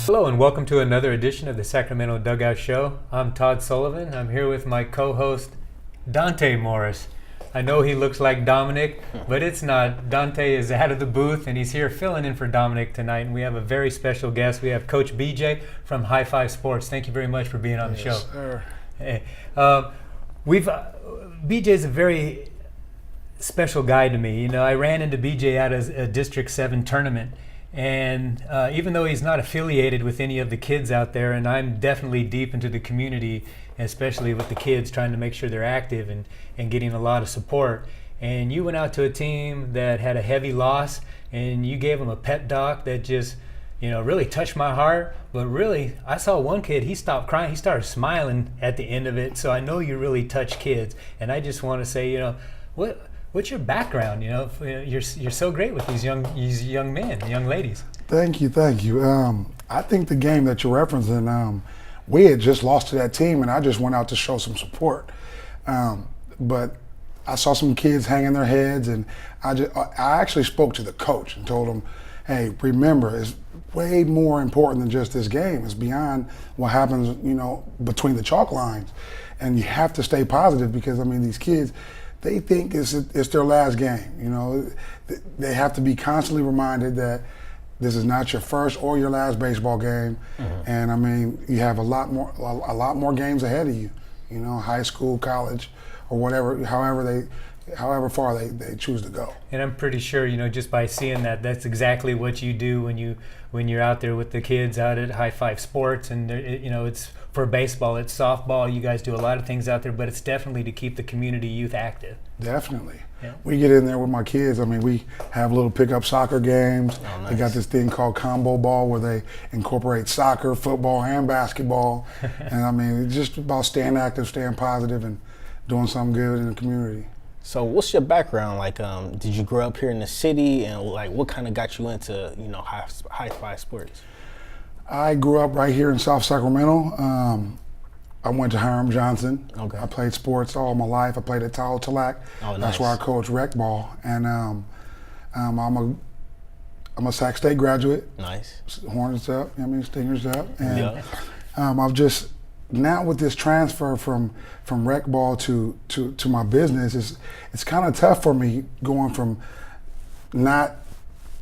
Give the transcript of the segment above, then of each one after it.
Hello and welcome to another edition of the Sacramento Dugout Show. I'm Todd Sullivan. I'm here with my co-host, Donte Morris. I know he looks like Dominic, but it's not. Donte is out of the booth and he's here filling in for Dominic tonight. And we have a very special guest. We have Coach BJ from High Five Sports. Thank you very much for being on the show. Sir. Hey, BJ's a very special guy to me. You know, I ran into BJ at a District 7 tournament. And even though he's not affiliated with any of the kids out there, and I'm definitely deep into the community, especially with the kids, trying to make sure they're active and getting a lot of support. And you went out to a team that had a heavy loss, and you gave them a pep talk that just, you know, really touched my heart. But really, I saw one kid, he stopped crying, he started smiling at the end of it. So I know you really touch kids. And I just want to say, you know, what's your background? You know, you're so great with these young men, young ladies. Thank you. I think the game that you're referencing, we had just lost to that team, and I just went out to show some support. But I saw some kids hanging their heads, and I actually spoke to the coach and told him, "Hey, remember, it's way more important than just this game. It's beyond what happens, you know, between the chalk lines, and you have to stay positive because I mean, these kids." They think it's their last game. You know, they have to be constantly reminded that this is not your first or your last baseball game. Mm-hmm. And I mean, you have a lot more games ahead of you. You know, high school, college, or whatever, however far they choose to go. And I'm pretty sure, you know, just by seeing that's exactly what you do when you're out there with the kids out at High Five Sports, and you know, it's for baseball, it's softball. You guys do a lot of things out there, but it's definitely to keep the community youth active. Definitely. Yeah. We get in there with my kids. I mean, we have little pickup soccer games. Oh, nice. They got this thing called combo ball where they incorporate soccer, football, and basketball. And I mean, it's just about staying active, staying positive, and doing something good in the community. So what's your background? Like, did you grow up here in the city, and like, what kind of got you into, you know, high five sports? I grew up right here in South Sacramento. I went to Hiram Johnson. Okay. I played sports all my life. I played at Taltalac. Oh, nice. That's where I coached rec ball. And I'm a Sac State graduate. Nice. Hornets up, you know what I mean, Stingers up. And Yeah. I've just, now with this transfer from rec ball to my business, it's kind of tough for me going from not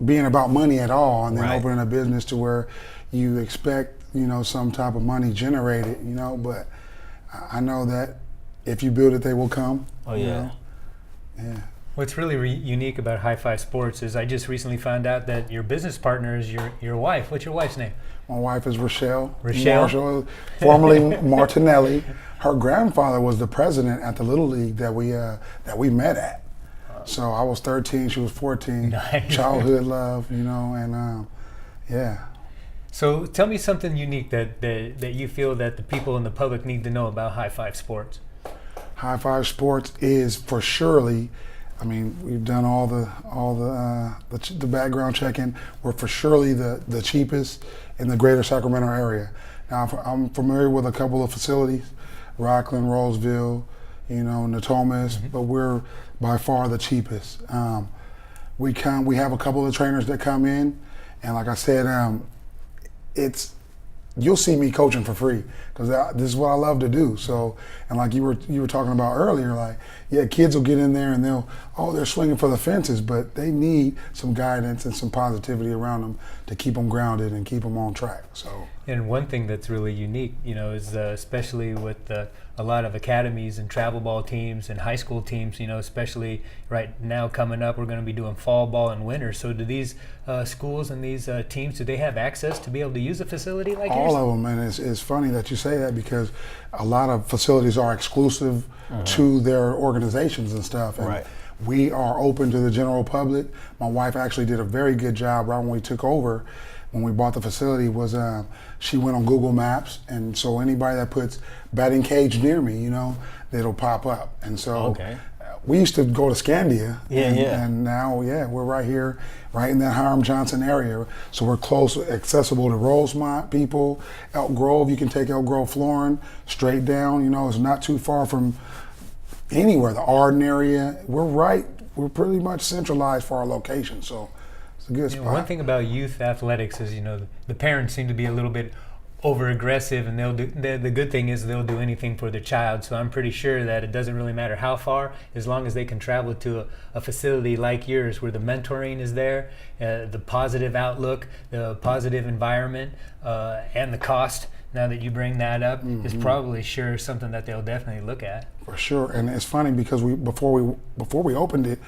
being about money at all and then Right. opening a business to where you expect, you know, some type of money generated, you know, but I know that if you build it, they will come. Oh, yeah. You know? Yeah. What's really unique about High Five Sports is I just recently found out that your business partner is your wife. What's your wife's name? My wife is Rochelle. Rochelle? Marshall, formerly Martinelli. Her grandfather was the president at the Little League that we met at. So I was 13, she was 14. Nice. Childhood love, you know, and yeah. So tell me something unique that you feel that the people in the public need to know about High Five Sports. High Five Sports is for surely, I mean, we've done all the background checking. We're for surely the cheapest in the greater Sacramento area. Now, I'm familiar with a couple of facilities, Rockland, Roseville, you know, Natomas, but we're by far the cheapest. We have a couple of trainers that come in, and like I said, you'll see me coaching for free because this is what I love to do. So, and like you were talking about earlier, like, yeah, kids will get in there and they're swinging for the fences, but they need some guidance and some positivity around them to keep them grounded and keep them on track. So. And one thing that's really unique, you know, is especially with a lot of academies and travel ball teams and high school teams, you know, especially right now coming up, we're going to be doing fall ball and winter. So do these schools and these teams, do they have access to be able to use a facility like yours? All of them, and it's funny that you say that because a lot of facilities are exclusive to their organizations and stuff. And right. We are open to the general public. My wife actually did a very good job right when we took over. When we bought the facility, was she went on Google Maps, and so anybody that puts batting cage near me, you know, it'll pop up. And so Okay. We used to go to Scandia, Yeah. and now, we're right here, right in that Hiram Johnson area. So we're close, accessible to Rosemont people, Elk Grove. You can take Elk Grove Florin straight down. You know, it's not too far from anywhere. The Arden area, we're pretty much centralized for our location. So It's a good spot. One thing about youth athletics is, the parents seem to be a little bit over aggressive, and the good thing is they'll do anything for their child. So I'm pretty sure that it doesn't really matter how far, as long as they can travel to a facility like yours where the mentoring is there, the positive outlook, the positive environment, and the cost. Now that you bring that up, is probably sure something that they'll definitely look at. For sure. And it's funny because before we opened it,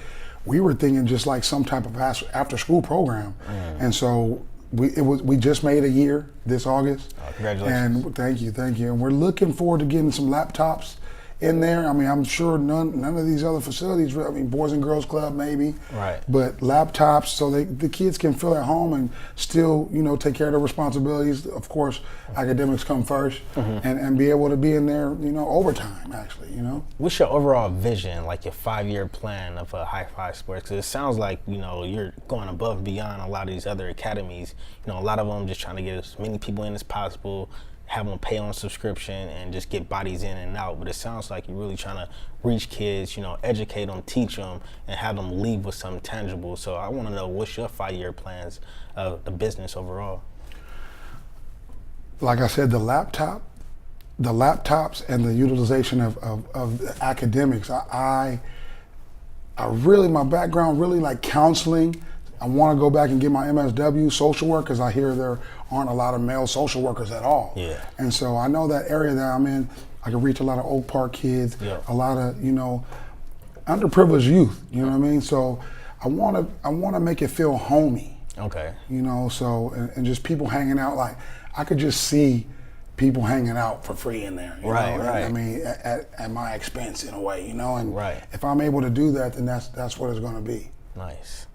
we were thinking just like some type of after school program. And so we just made a year this August. Congratulations. And thank you. And we're looking forward to getting some laptops in there. I mean, I'm sure none of these other facilities, I mean, Boys and Girls Club maybe. Right. But laptops so the kids can feel at home and still, take care of their responsibilities. Of course, academics come first, and be able to be in there, overtime actually, What's your overall vision, like your 5-year plan of High Five Sports? Because it sounds like, you're going above and beyond a lot of these other academies. A lot of them just trying to get as many people in as possible, have them pay on subscription and just get bodies in and out. But it sounds like you're really trying to reach kids, educate them, teach them, and have them leave with something tangible. So I want to know, what's your 5-year plans of the business overall? Like I said, the laptops and the utilization of the academics. I really, my background really like counseling. I want to go back and get my MSW social work because I hear there aren't a lot of male social workers at all. Yeah. And so I know that area that I'm in, I can reach a lot of Oak Park kids, a lot of, underprivileged youth, you know what I mean? So I want to make it feel homey. Okay. So, and just people hanging out, like I could just see people hanging out for free in there. Right. I mean, at my expense in a way, and right. If I'm able to do that, then that's what it's going to be. Nice.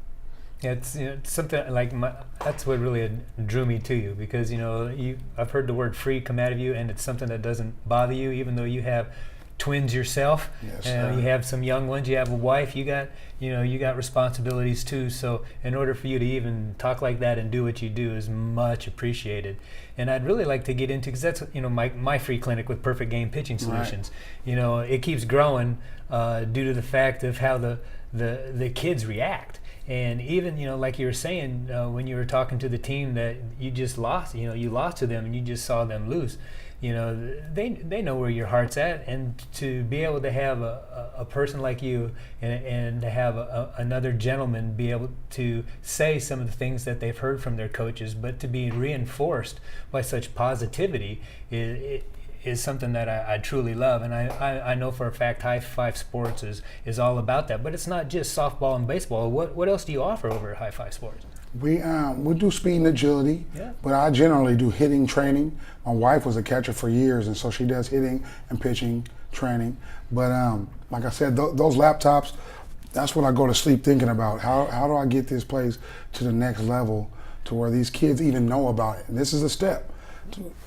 Yeah, it's something like that's what really drew me to you, because I've heard the word free come out of you, and it's something that doesn't bother you, even though you have twins yourself. Yes, and you have some young ones, you have a wife, you got responsibilities too. So in order for you to even talk like that and do what you do is much appreciated. And I'd really like to get into, because that's my free clinic with Perfect Game Pitching Solutions. Right. It keeps growing due to the fact of how the kids react. And even, like you were saying, when you were talking to the team that you just lost, you lost to them and you just saw them lose, they know where your heart's at. And to be able to have a person like you and to have another gentleman be able to say some of the things that they've heard from their coaches, but to be reinforced by such positivity is something that I truly love. And I know for a fact High Five Sports is all about that. But it's not just softball and baseball. What else do you offer over at High Five Sports? We do speed and agility, but I generally do hitting training. My wife was a catcher for years, and so she does hitting and pitching training. But like I said, those laptops, that's what I go to sleep thinking about. How do I get this place to the next level to where these kids even know about it? And this is a step.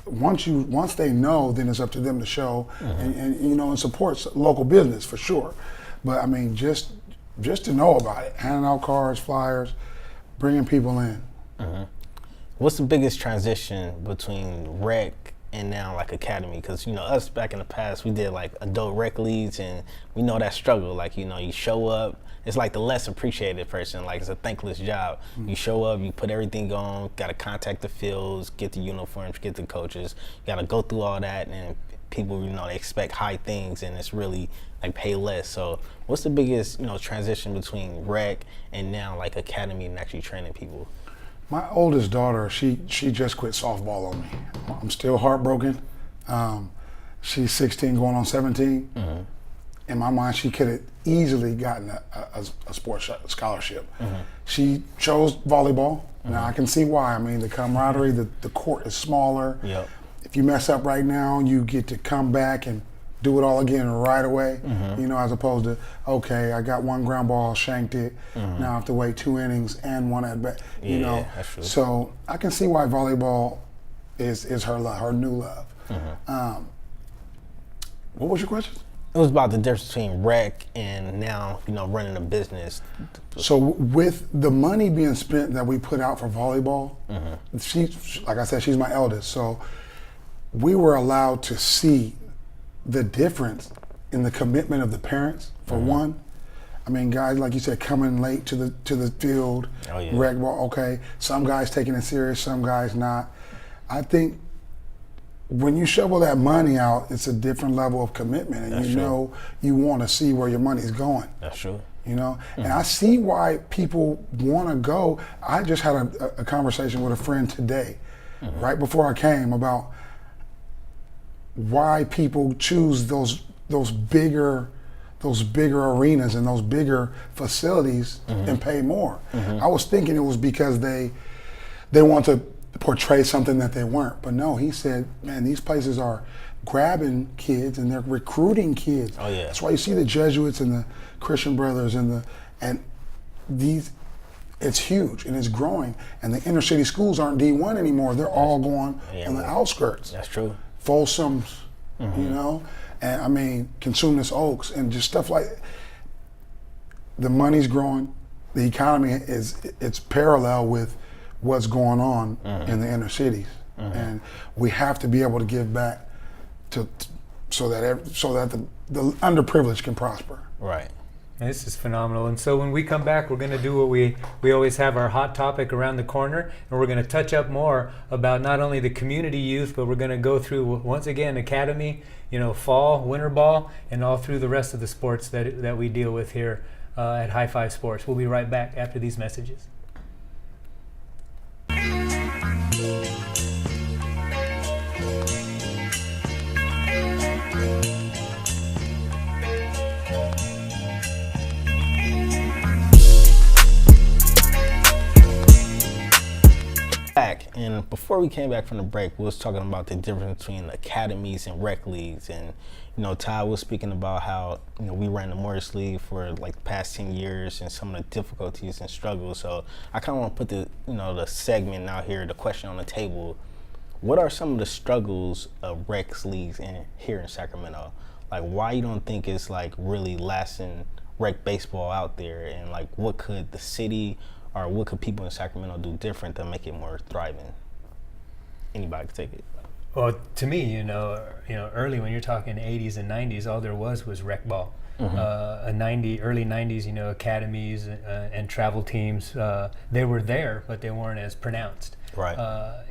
Once they know, then it's up to them to show and support local business for sure. But I mean, just to know about it, handing out cards, flyers, bringing people in. What's the biggest transition between rec and now like academy? Because us back in the past, we did like adult rec leagues, and we know that struggle. Like you show up. It's like the less appreciated person, like it's a thankless job. You show up, you put everything on, gotta contact the fields, get the uniforms, get the coaches, you gotta go through all that, and people, they expect high things, and it's really like pay less. So what's the biggest, transition between rec and now like academy and actually training people? My oldest daughter, she just quit softball on me. I'm still heartbroken. She's 16 going on 17. In my mind, she could have easily gotten a sports scholarship. She chose volleyball. Now I can see why. I mean, the camaraderie, the court is smaller. Yep. If you mess up right now, you get to come back and do it all again right away. As opposed to, okay, I got one ground ball, shanked it. Now I have to wait 2 innings and one at bat. That's true. So I can see why volleyball is her new love. What was your question? It was about the difference between rec and now, running a business. So with the money being spent that we put out for volleyball, she, like I said, she's my eldest. So we were allowed to see the difference in the commitment of the parents, for one. I mean, guys, like you said, coming late to the field, Oh, yeah. rec ball, okay. Some guys taking it serious, some guys not. I think when you shovel that money out, it's a different level of commitment, and That's you true. know you want to see where your money's going. That's true. You know, and I see why people want to go. I just had a conversation with a friend today, right before I came, about why people choose those bigger arenas and those bigger facilities and pay more. I was thinking it was because they want to portray something that they weren't. But no, he said, man, these places are grabbing kids and they're recruiting kids. Oh, yeah. That's why you see the Jesuits and the Christian Brothers and these. It's huge and it's growing. And the inner city schools aren't D1 anymore. They're all going on the outskirts. That's true. Folsoms, you know, and I mean Consumnes Oaks and just stuff like. The money's growing, the economy it's parallel with what's going on in the inner cities, and we have to be able to give back so that the underprivileged can prosper. Right. This is phenomenal. And so when we come back, we're going to do what we always have, our hot topic around the corner, and we're going to touch up more about not only the community youth, but we're going to go through, once again, academy, fall, winter ball, and all through the rest of the sports that we deal with here at High Five Sports. We'll be right back after these messages. And before we came back from the break, we was talking about the difference between academies and rec leagues. And Todd was speaking about how we ran the Morris League for like the past 10 years and some of the difficulties and struggles. So I kind of want to put the segment out here, the question on the table. What are some of the struggles of rec leagues here in Sacramento? Like, why you don't think it's like really lasting rec baseball out there, and like what could the city or what could people in Sacramento do different to make it more thriving? Anybody could take it. Well, to me, early when you're talking 80s and 90s, all there was rec ball. Early 90s, academies and travel teams, they were there, but they weren't as pronounced. Right.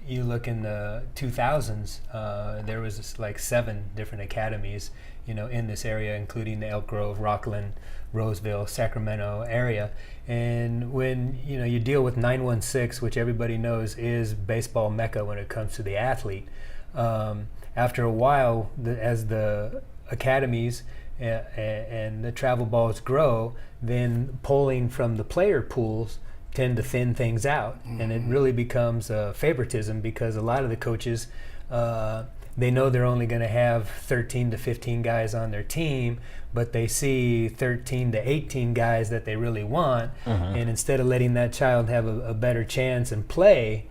You look in the 2000s, there was like 7 different academies, in this area, including the Elk Grove, Rockland, Roseville, Sacramento area. And when you deal with 916, which everybody knows is baseball mecca when it comes to the athlete, after a while, as the academies and the travel balls grow, then polling from the player pools tend to thin things out, and it really becomes favoritism, because a lot of the coaches, they know they're only going to have 13 to 15 guys on their team, but they see 13 to 18 guys that they really want, and instead of letting that child have a better chance and play,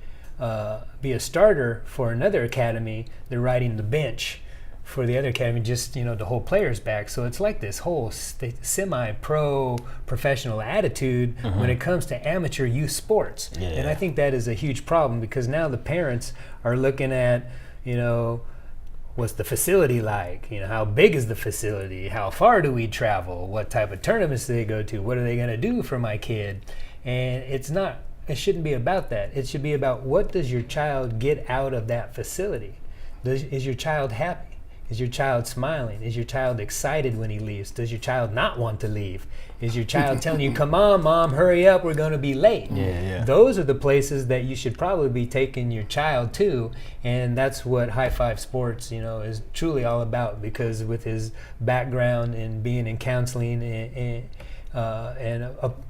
be a starter for another academy, they're riding the bench for the other academy just, to hold players back. So it's like this whole semi-pro professional attitude when it comes to amateur youth sports. Yeah. And I think that is a huge problem, because now the parents are looking at, what's the facility like? How big is the facility? How far do we travel? What type of tournaments do they go to? What are they going to do for my kid? And it shouldn't be about that. It should be about, what does your child get out of that facility? Is your child happy? Is your child smiling? Is your child excited when he leaves? Does your child not want to leave? Is your child telling you, come on, Mom, hurry up, we're going to be late? Yeah. Those are the places that you should probably be taking your child to, and that's what High Five Sports, is truly all about, because with his background in being in counseling and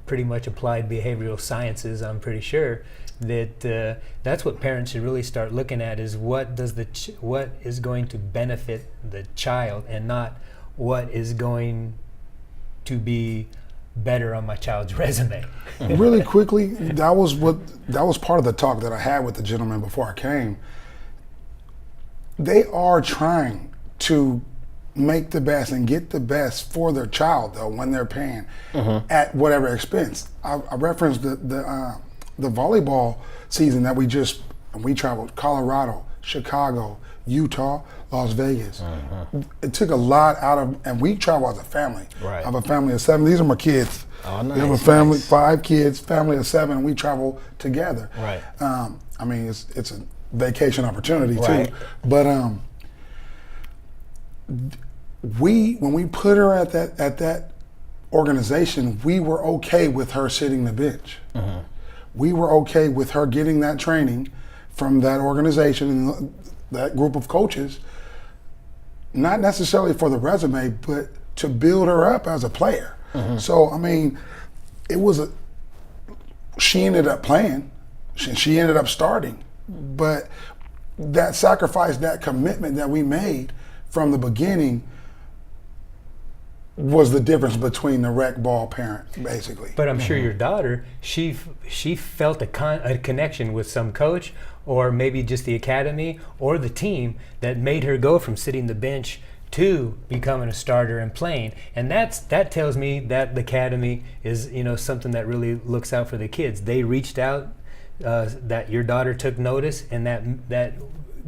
pretty much applied behavioral sciences, I'm pretty sure that that's what parents should really start looking at, is what is going to benefit the child, and not what is going to be better on my child's resume. Really quickly, that was part of the talk that I had with the gentleman before I came. They are trying to make the best and get the best for their child, though, when they're paying at whatever expense. I referenced the volleyball season that we traveled: Colorado, Chicago, Utah, Las Vegas. It took a lot out of, and we travel as a family. Right. I have a family of 7. These are my kids. Oh, nice. We have a family, nice. 5 kids, family of 7, and we travel together. Right. I mean, it's a vacation opportunity Right. too. But when we put her at that organization, we were okay with her sitting the bench. We were okay with her getting that training from that organization and that group of coaches, not necessarily for the resume, but to build her up as a player. So, I mean, she ended up playing, she ended up starting, but that sacrifice, that commitment that we made from the beginning was the difference between the rec ball parent, basically. But I'm sure your daughter, she felt a connection with some coach, or maybe just the academy or the team that made her go from sitting the bench to becoming a starter and playing. And that tells me that the academy is, something that really looks out for the kids. They reached out, that your daughter took notice, and that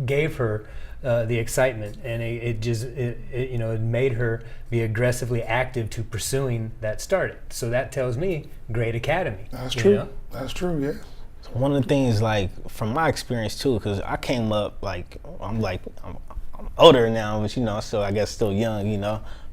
gave her the excitement, and it made her be aggressively active to pursuing that start. So that tells me great academy. That's true. That's true. Yes. One of the things, like, from my experience too, because I came up I'm older now, but so I guess still young,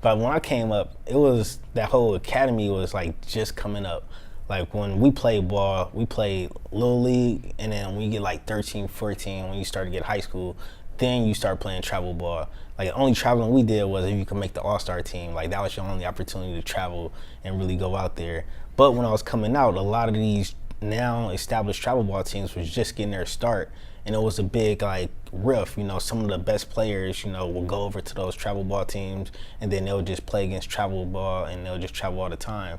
But when I came up, it was that whole academy was like just coming up. Like when we played ball, we played little league, and then when you get like 13, 14, when you start to get high school, then you start playing travel ball. Like the only traveling we did was if you could make the all-star team. Like that was your only opportunity to travel and really go out there. But when I was coming out, a lot of these now established travel ball teams was just getting their start, and it was a big like riff. Some of the best players, will go over to those travel ball teams, and then they'll just play against travel ball, and they'll just travel all the time.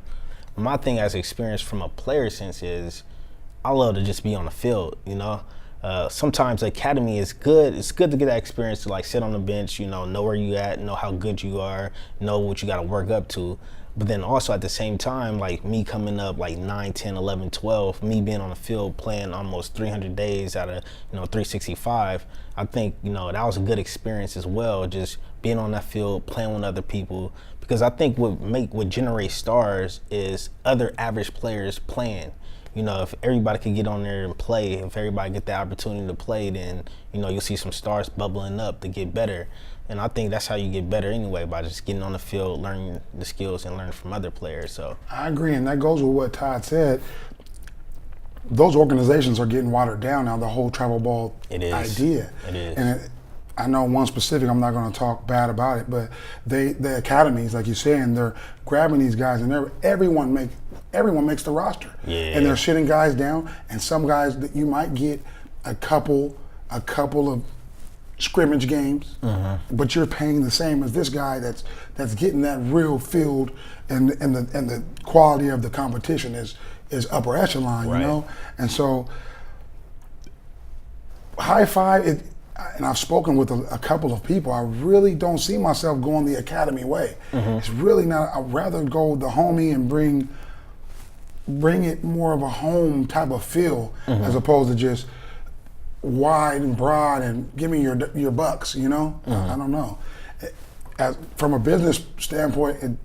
My thing as experience from a player sense is I love to just be on the field, Sometimes the academy is good. It's good to get that experience to like sit on the bench, know where you at, know how good you are, know what you got to work up to. But then also at the same time, like me coming up like 9, 10, 11, 12, me being on the field playing almost 300 days out of, 365, I think, that was a good experience as well, just being on that field, playing with other people. Because I think what generates stars is other average players playing. If everybody could get on there and play, if everybody get the opportunity to play, then, you'll see some stars bubbling up to get better. And I think that's how you get better anyway, by just getting on the field, learning the skills, and learning from other players. So I agree, and that goes with what Todd said. Those organizations are getting watered down now, the whole travel ball idea. It is. And I know one specific, I'm not going to talk bad about it, but the academies, like you're saying, they're grabbing these guys, and everyone makes the roster. Yeah. And they're sitting guys down, and some guys that you might get a couple of scrimmage games, but you're paying the same as this guy that's getting that real field, and the quality of the competition is upper echelon, right. And so high five it. And I've spoken with a couple of people. I really don't see myself going the academy way. It's really not. I'd rather go the homie and bring it more of a home type of feel, as opposed to just wide and broad and give me your bucks. I don't know. From a business standpoint,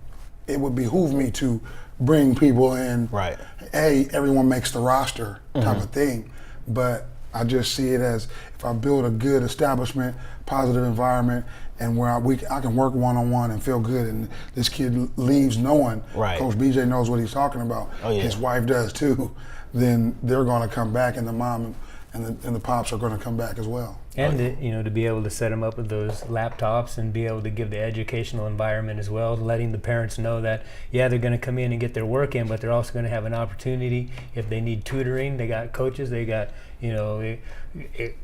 it would behoove me to bring people in. Right. Hey, everyone makes the roster type of thing, but I just see it as if I build a good establishment, positive environment, and where I can work one-on-one and feel good, and this kid leaves knowing Coach BJ knows what he's talking about. Oh, yeah. His wife does too. Then they're going to come back, and the mom and the pops are going to come back as well. And to be able to set them up with those laptops and be able to give the educational environment as well, letting the parents know that they're going to come in and get their work in, but they're also going to have an opportunity if they need tutoring. They got coaches, they got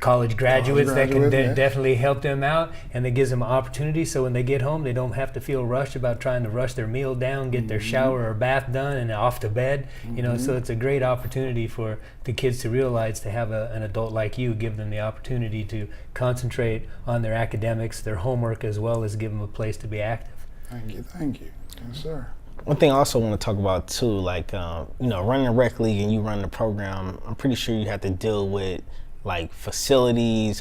college graduates that can definitely help them out, and it gives them an opportunity. So when they get home, they don't have to feel rushed about trying to rush their meal down, get their shower or bath done, and off to bed. So it's a great opportunity for the kids to realize to have an adult like you give them the opportunity to concentrate on their academics, their homework, as well as give them a place to be active. Thank you. Yes, sir. One thing I also want to talk about too, like running a rec league and you run the program, I'm pretty sure you have to deal with like facilities,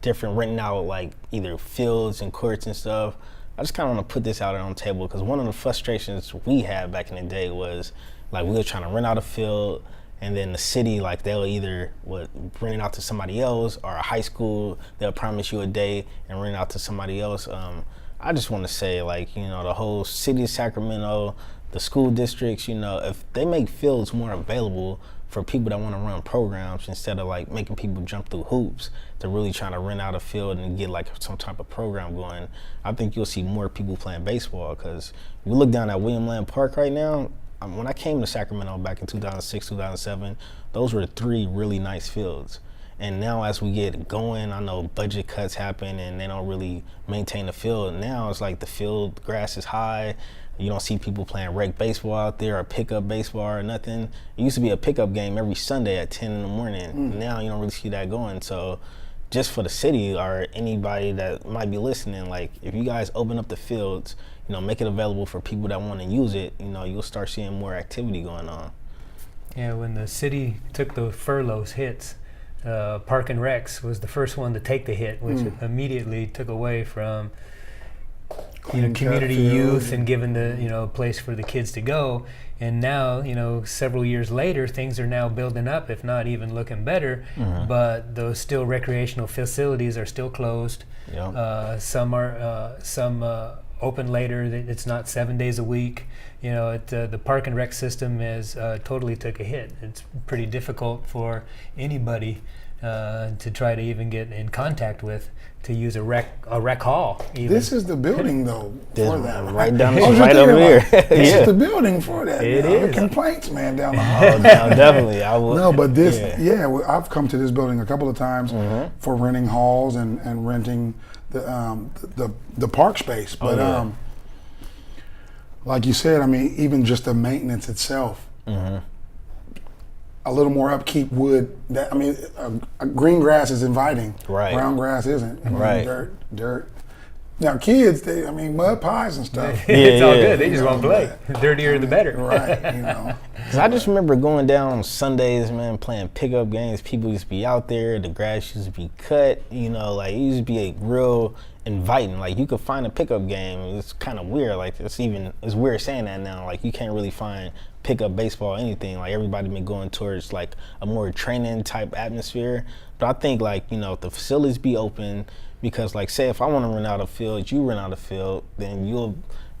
different renting out like either fields and courts and stuff. I just kind of want to put this out on the table because one of the frustrations we had back in the day was like we were trying to rent out a field, and then the city, like they'll either rent it out to somebody else, or a high school, they'll promise you a day and rent it out to somebody else. I just want to say, like, you know, the whole city of Sacramento, the school districts, you know, if they make fields more available for people that want to run programs instead of like making people jump through hoops to really trying to rent out a field and get like some type of program going, I think you'll see more people playing baseball. Because we look down at William Land Park right now. When I came to Sacramento back in 2006, 2007, those were 3 really nice fields. And now as we get going, I know budget cuts happen and they don't really maintain the field. Now it's like the field grass is high. You don't see people playing rec baseball out there or pickup baseball or nothing. It used to be a pickup game every Sunday at 10 in the morning. Now you don't really see that going. So just for the city or anybody that might be listening, like if you guys open up the fields, you know, make it available for people that want to use it, you know, you'll start seeing more activity going on. Yeah, when the city took the furloughs hits, Park and Recs was the first one to take the hit, which immediately took away from community youth and giving the place for the kids to go. And now, several years later, things are now building up, if not even looking better. But those still recreational facilities are still closed. Yep. Some are open later. It's not 7 days a week. The park and rec system is totally took a hit. It's pretty difficult for anybody to try to even get in contact with to use a rec hall. Even. This is the building though for that. Right down the street, right over here. This is the building for that. It is. The complaints, man, down the hall. Oh, no, definitely. I would. No, but this, I've come to this building a couple of times for renting halls and renting the park space. But like you said, I mean, even just the maintenance itself. A little more upkeep would. Green grass is inviting. Right. Brown grass isn't. Right. Dirt. Now kids, mud pies and stuff. It's all good. They just won't play. The dirtier the better. Right. Cause I just remember going down on Sundays, man, playing pickup games. People used to be out there. The grass used to be cut. It used to be a real inviting. Like you could find a pickup game. It's kind of weird. Like it's weird saying that now. Like you can't really find pickup baseball or anything. Like everybody been going towards like a more training type atmosphere. But I think if the facilities be open, because like say if I want to rent out a field, you rent out a field, then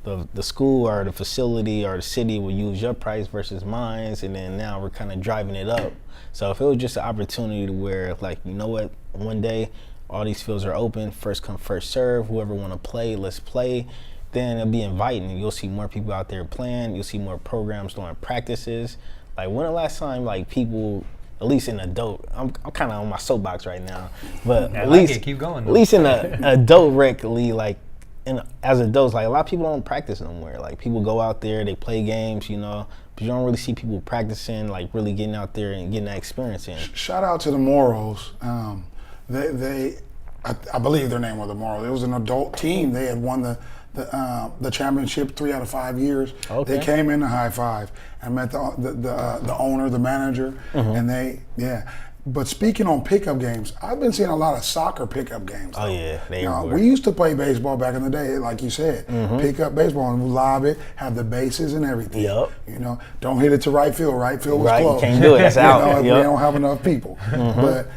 the school or the facility or the city will use your price versus mine, and then now we're kind of driving it up. So if it was just an opportunity to where what, one day all these fields are open, first come first serve, whoever want to play, let's play, then it'll be inviting. You'll see more people out there playing. You'll see more programs doing practices. Like when the last time people, at least in adult, I'm kind of on my soapbox right now, but at least keep going. At least in an adult rec league, as adults, a lot of people don't practice no more. Like people go out there, they play games, but you don't really see people practicing, really getting out there and getting that experience in. Shout out to the Morals. I believe their name was the Morals. It was an adult team. They had won the championship 3 out of 5 years. Okay. They came in to high five. I met the owner, the manager, and But speaking on pickup games, I've been seeing a lot of soccer pickup games. Oh yeah, we used to play baseball back in the day, like you said, pick up baseball and lob it, have the bases and everything. Yep. Don't hit it to right field. Right field was right, closed. Can't do it. That's out. If we don't have enough people. But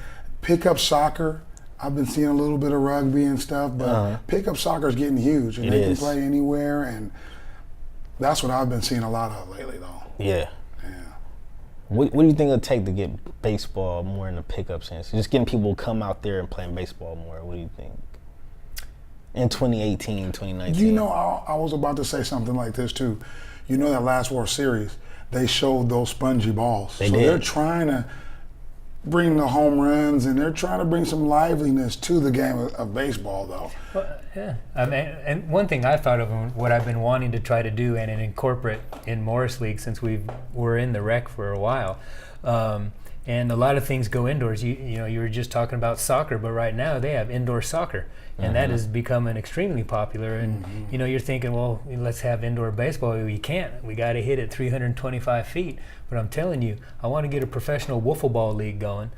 pickup soccer, I've been seeing a little bit of rugby and stuff, but pickup soccer is getting huge, and they can play anywhere, and that's what I've been seeing a lot of lately, though. Yeah. What do you think it'll take to get baseball more in the pickup sense? Just getting people to come out there and playing baseball more. What do you think? In 2018, 2019. I was about to say something like this too. That last World Series, they showed those spongy balls. They're trying to bring the home runs, and they're trying to bring some liveliness to the game of baseball, though. Well, yeah. And one thing I thought of, and what I've been wanting to try to do and incorporate in Morris League since we're in the rec for a while, and a lot of things go indoors. You were just talking about soccer, but right now they have indoor soccer, and that is becoming extremely popular. And you're thinking, well, let's have indoor baseball. We can't. We got to hit it 325 feet. but I'm telling you, I want to get a professional wiffle ball league going,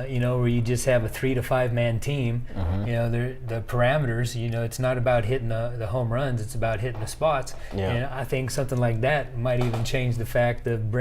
you know, where you just have a 3 to 5 man team. You know, the parameters, you know, it's not about hitting the home runs, it's about hitting the spots. And I think something like that might even change the fact of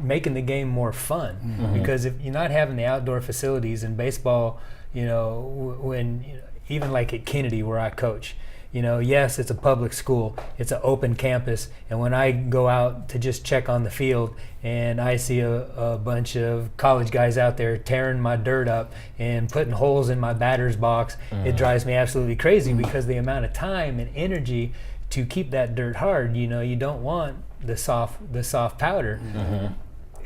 making the game more fun, because if you're not having the outdoor facilities in baseball, you know, when even like at Kennedy where I coach, you know, yes, it's a public school, it's an open campus, and when I go out to just check on the field and I see a bunch of college guys out there tearing my dirt up and putting holes in my batter's box, it drives me absolutely crazy, because the amount of time and energy to keep that dirt hard, you know, you don't want the soft powder.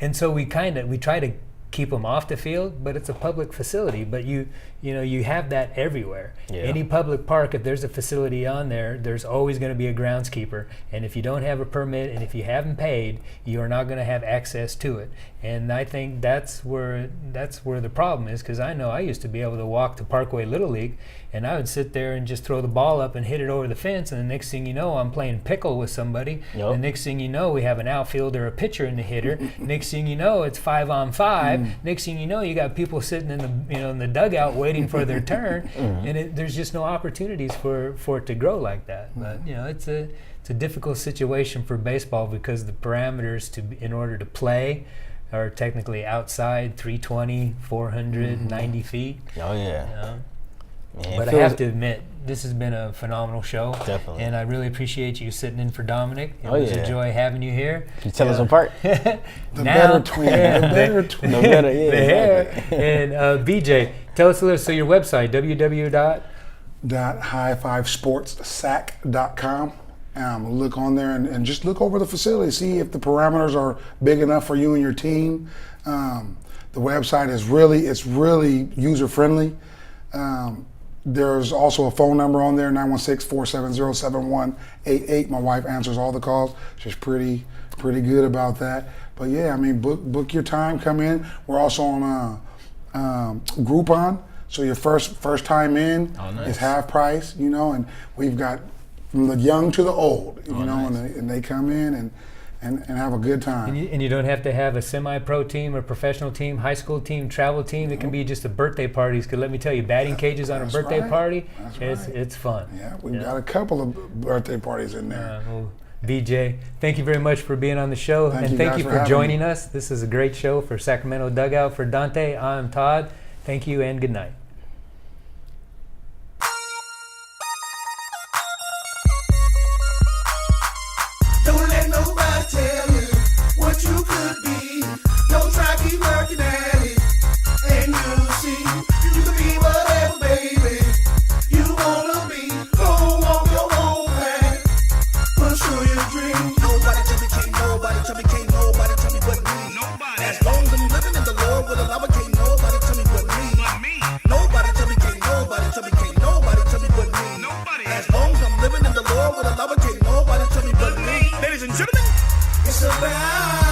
And so we try to keep them off the field, but it's a public facility. But you know, you have that everywhere. Any public park, if there's a facility on there, there's always going to be a groundskeeper. And if you don't have a permit and if you haven't paid, you are not going to have access to it. And I think that's where the problem is, because I know I used to be able to walk to Parkway Little League, and I would sit there and just throw the ball up and hit it over the fence, and the next thing you know, I'm playing pickle with somebody. The next thing you know, we have an outfielder, a pitcher, and the hitter. Next thing you know, it's 5-on-5. Next thing you know, you got people sitting in the dugout waiting for their turn, and there's just no opportunities for it to grow like that. But you know, it's a difficult situation for baseball, because the parameters in order to play are technically outside 320, 400, 90 feet. You know? But I have to admit, this has been a phenomenal show. Definitely. And I really appreciate you sitting in for Dominic. It was a joy having you here. Can you tell us apart? The better twin. The better twin. No better, The hair. And BJ, tell us a little, so your website, www.highfivesportsac.com. Look on there and just look over the facility, see if the parameters are big enough for you and your team. The website is really user friendly. There's also a phone number on there, 916-470-7188. My wife answers all the calls. She's pretty good about that. But yeah, I mean, book your time, come in. We're also on Groupon, so your first time in is half price, you know, and we've got from the young to the old, you know, and they come in and have a good time. And you don't have to have a semi-pro team or professional team, high school team, travel team. It can be just a birthday parties. Because let me tell you, batting cages on a birthday party, it's fun. Yeah, we've got a couple of birthday parties in there. Well, BJ, thank you very much for being on the show. Thank you for joining us. This is a great show for Sacramento Dugout. For Donte, I'm Todd. Thank you and good night. Don't let nobody tell you what you could be. Don't try, keep working at it, and you'll see you can be whatever, baby, you wanna be. Go on your own path, pursue your dream. Nobody tell me, can't nobody tell me, can't nobody tell me but me. As long as I'm living in the Lord with a lover, can't nobody tell me but me. Nobody tell me, can't nobody tell me, can't nobody tell me but me. As long as I'm living in the Lord with a lover, can't nobody tell me but me. Ladies and gentlemen, it's about